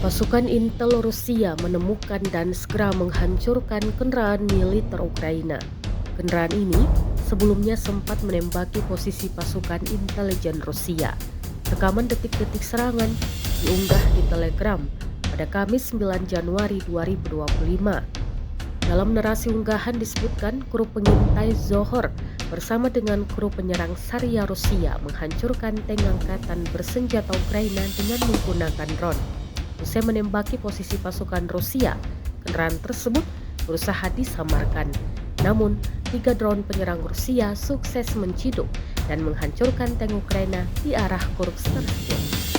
Pasukan intel Rusia menemukan dan segera menghancurkan kendaraan militer Ukraina. Kendaraan ini sebelumnya sempat menembaki posisi pasukan intelijen Rusia. Rekaman detik-detik serangan diunggah di Telegram pada Kamis 9 Januari 2025. Dalam narasi unggahan disebutkan kru pengintai Zohor bersama dengan kru penyerang Saria Rusia menghancurkan tank angkatan bersenjata Ukraina dengan menggunakan drone. Usai menembaki posisi pasukan Rusia, kendaraan tersebut berusaha disamarkan. Namun, 3 drone penyerang Rusia sukses menciduk dan menghancurkan tank Ukraina di arah Kursk tersebut.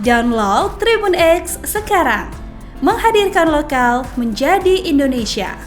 Download Tribun X sekarang, menghadirkan lokal menjadi Indonesia.